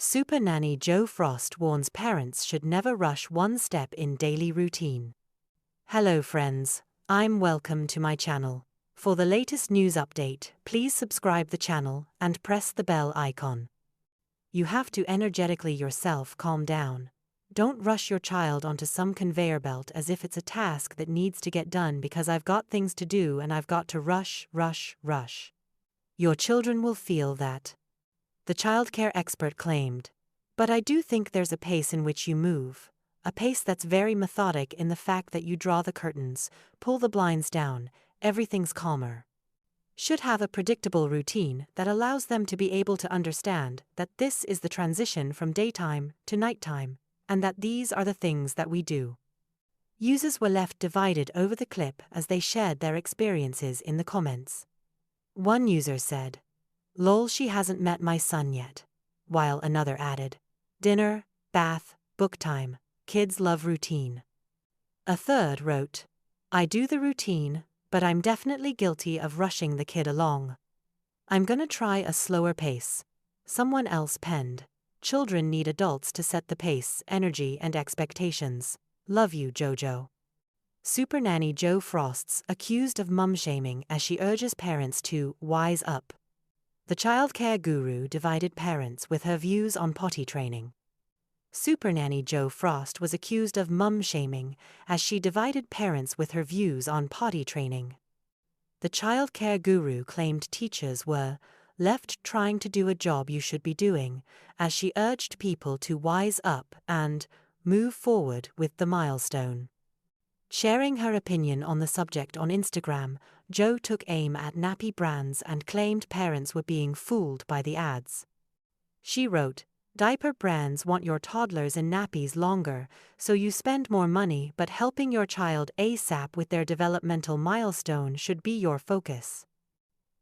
Supernanny Jo Frost warns parents should never rush one step in daily routine. Hello friends, welcome to my channel. For the latest news update, please subscribe the channel and press the bell icon. You have to energetically yourself calm down. Don't rush your child onto some conveyor belt as if it's a task that needs to get done because I've got things to do and I've got to rush. Your children will feel that. The childcare expert claimed. But I do think there's a pace in which you move, a pace that's very methodic in the fact that you draw the curtains, pull the blinds down, everything's calmer. Should have a predictable routine that allows them to be able to understand that this is the transition from daytime to nighttime, and that these are the things that we do. Users were left divided over the clip as they shared their experiences in the comments. One user said, "Lol, she hasn't met my son yet," while another added, "Dinner, bath, book time, kids love routine." A third wrote, "I do the routine, but I'm definitely guilty of rushing the kid along. I'm gonna try a slower pace." Someone else penned, "Children need adults to set the pace, energy and expectations. Love you, Jojo." Supernanny Jo Frost's accused of mum-shaming as she urges parents to wise up. The childcare guru divided parents with her views on potty training. Supernanny Jo Frost was accused of mum-shaming as she divided parents with her views on potty training. The childcare guru claimed teachers were left trying to do a job you should be doing, as she urged people to wise up and move forward with the milestone. Sharing her opinion on the subject on Instagram, Jo took aim at nappy brands and claimed parents were being fooled by the ads. She wrote, "Diaper brands want your toddlers in nappies longer, so you spend more money, but helping your child ASAP with their developmental milestone should be your focus."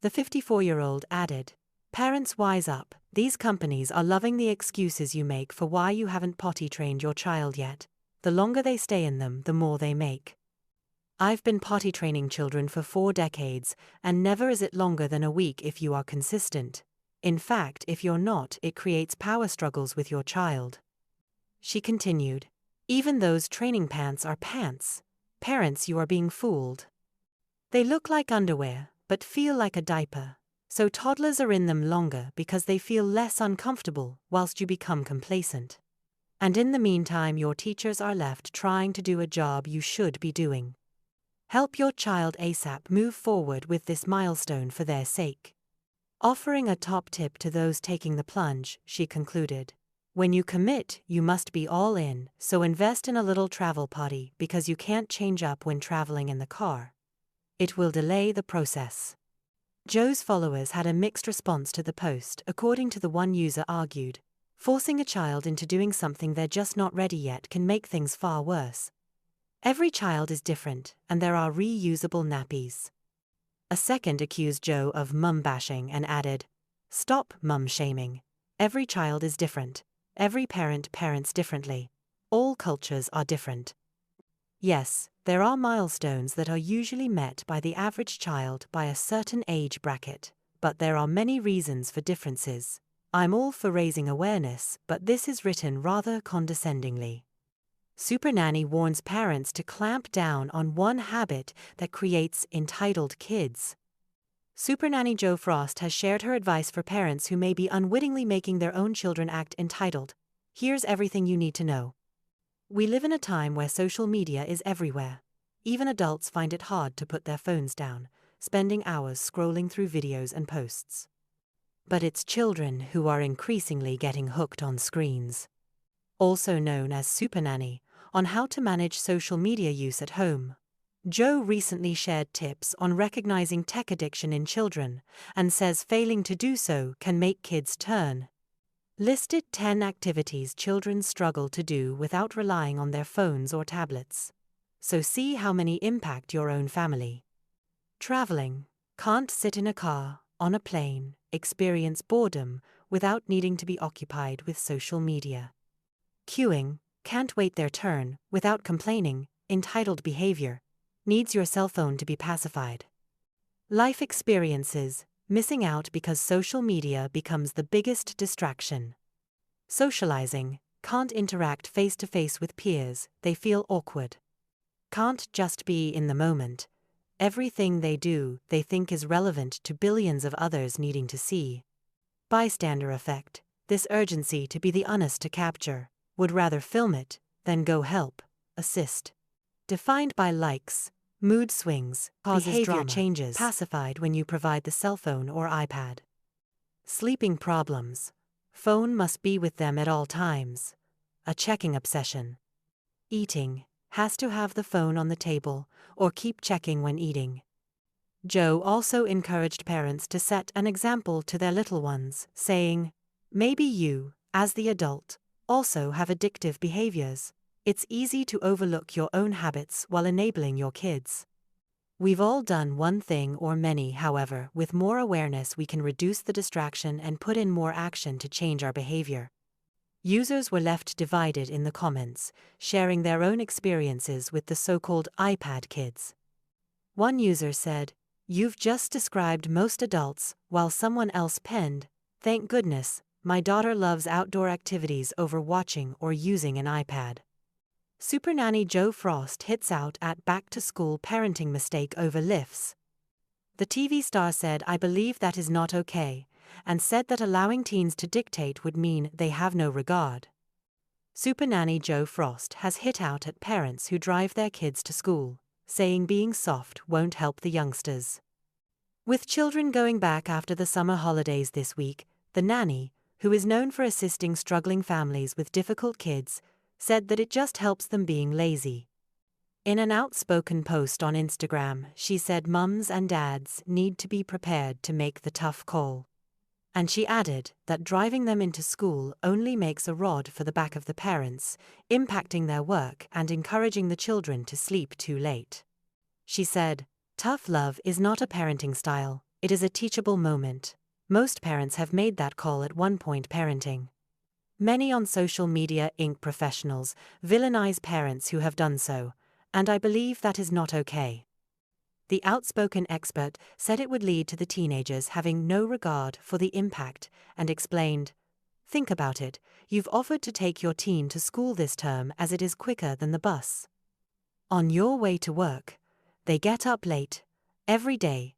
The 54-year-old added, "Parents wise up, these companies are loving the excuses you make for why you haven't potty trained your child yet. The longer they stay in them, the more they make. I've been potty training children for 4 decades, and never is it longer than a week if you are consistent. In fact, if you're not, it creates power struggles with your child." She continued, "Even those training pants are pants. Parents, you are being fooled. They look like underwear, but feel like a diaper. So toddlers are in them longer because they feel less uncomfortable whilst you become complacent. And in the meantime, your teachers are left trying to do a job you should be doing. Help your child ASAP move forward with this milestone for their sake." Offering a top tip to those taking the plunge, she concluded, "When you commit, you must be all in, so invest in a little travel potty because you can't change up when traveling in the car. It will delay the process." Jo's followers had a mixed response to the post. According to the one user argued, "Forcing a child into doing something they're just not ready yet can make things far worse. Every child is different, and there are reusable nappies." A second accused Jo of mum-bashing and added, "Stop mum-shaming. Every child is different. Every parent parents differently. All cultures are different. Yes, there are milestones that are usually met by the average child by a certain age bracket, but there are many reasons for differences. I'm all for raising awareness, but this is written rather condescendingly." Supernanny warns parents to clamp down on one habit that creates entitled kids. Supernanny Jo Frost has shared her advice for parents who may be unwittingly making their own children act entitled. Here's everything you need to know. We live in a time where social media is everywhere. Even adults find it hard to put their phones down, spending hours scrolling through videos and posts. But it's children who are increasingly getting hooked on screens. Also known as Supernanny, on how to manage social media use at home. Jo recently shared tips on recognizing tech addiction in children, and says failing to do so can make kids turn. Listed 10 activities children struggle to do without relying on their phones or tablets. So see how many impact your own family. Traveling. Can't sit in a car, on a plane, experience boredom without needing to be occupied with social media. Queuing. Can't wait their turn without complaining, entitled behavior. Needs your cell phone to be pacified. Life experiences. Missing out because social media becomes the biggest distraction. Socializing, can't interact face to face with peers, they feel awkward. Can't just be in the moment. Everything they do, they think is relevant to billions of others needing to see. Bystander effect, this urgency to be the honest to capture, would rather film it than go help, assist. Defined by likes, mood swings, behavior drama, changes, pacified when you provide the cell phone or iPad. Sleeping problems, phone must be with them at all times, a checking obsession. Eating, has to have the phone on the table, or keep checking when eating. Jo also encouraged parents to set an example to their little ones, saying, "Maybe you, as the adult, also have addictive behaviors. It's easy to overlook your own habits while enabling your kids. We've all done one thing or many, however, with more awareness we can reduce the distraction and put in more action to change our behavior." Users were left divided in the comments, sharing their own experiences with the so-called iPad kids. One user said, "You've just described most adults," while someone else penned, "Thank goodness, my daughter loves outdoor activities over watching or using an iPad." Supernanny Jo Frost hits out at back-to-school parenting mistake over lifts. The TV star said, "I believe that is not okay," and said that allowing teens to dictate would mean they have no regard. Supernanny Jo Frost has hit out at parents who drive their kids to school, saying being soft won't help the youngsters. With children going back after the summer holidays this week, the nanny, who is known for assisting struggling families with difficult kids, said that it just helps them being lazy. In an outspoken post on Instagram, she said mums and dads need to be prepared to make the tough call. And she added that driving them into school only makes a rod for the back of the parents, impacting their work and encouraging the children to sleep too late. She said, "Tough love is not a parenting style, it is a teachable moment. Most parents have made that call at one point parenting. Many on social media professionals villainize parents who have done so, and I believe that is not okay." The outspoken expert said it would lead to the teenagers having no regard for the impact and explained, "Think about it, you've offered to take your teen to school this term as it is quicker than the bus. On your way to work, they get up late, every day.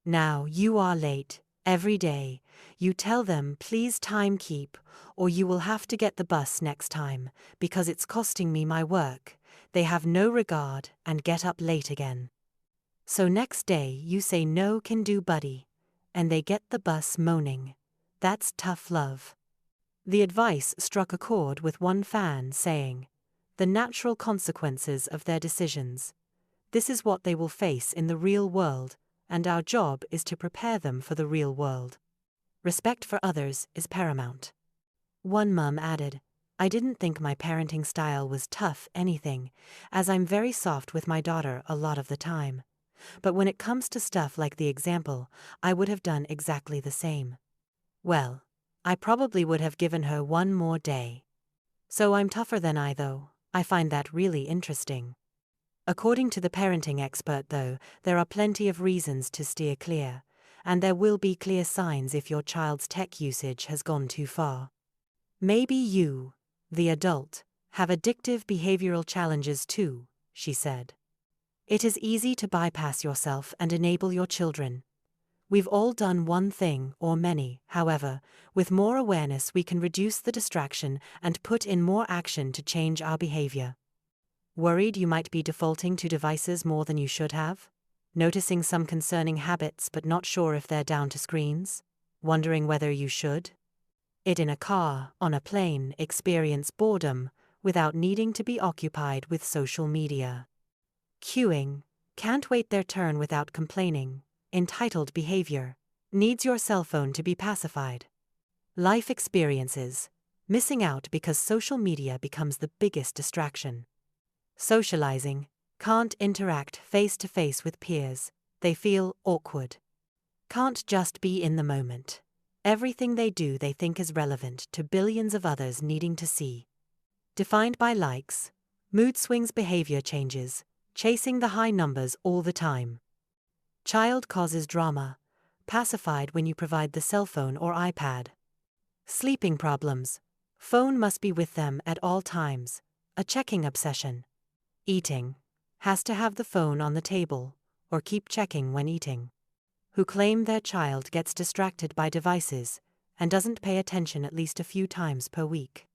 Now you are late, every day. You tell them please time keep, or you will have to get the bus next time, because it's costing me my work." They have no regard and get up late again. So next day you say no can do buddy, and they get the bus moaning. That's tough love. The advice struck a chord with one fan saying, "The natural consequences of their decisions. This is what they will face in the real world, and our job is to prepare them for the real world. Respect for others is paramount." One mum added, "I didn't think my parenting style was tough anything, as I'm very soft with my daughter a lot of the time. But when it comes to stuff like the example, I would have done exactly the same. Well, I probably would have given her one more day. So I'm tougher than I though. I find that really interesting." According to the parenting expert though, there are plenty of reasons to steer clear, and there will be clear signs if your child's tech usage has gone too far. Maybe you, the adult, have addictive behavioral challenges too, she said. It is easy to bypass yourself and enable your children. We've all done one thing or many, however, with more awareness we can reduce the distraction and put in more action to change our behavior. Worried you might be defaulting to devices more than you should have? Noticing some concerning habits but not sure if they're down to screens? Wondering whether you should? It in a car, on a plane, experience boredom, without needing to be occupied with social media. Queuing, can't wait their turn without complaining, entitled behavior, needs your cell phone to be pacified. Life experiences, missing out because social media becomes the biggest distraction. Socializing, can't interact face-to-face with peers, they feel awkward. Can't just be in the moment. Everything they do they think is relevant to billions of others needing to see. Defined by likes, mood swings, behavior changes, chasing the high numbers all the time. Child causes drama, pacified when you provide the cell phone or iPad. Sleeping problems, Phone must be with them at all times, a checking obsession. Eating, has to have the phone on the table, or keep checking when eating. Who claim their child gets distracted by devices and doesn't pay attention at least a few times per week.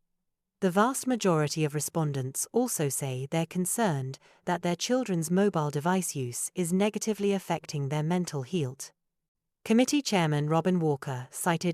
The vast majority of respondents also say they're concerned that their children's mobile device use is negatively affecting their mental health. Committee Chairman Robin Walker cited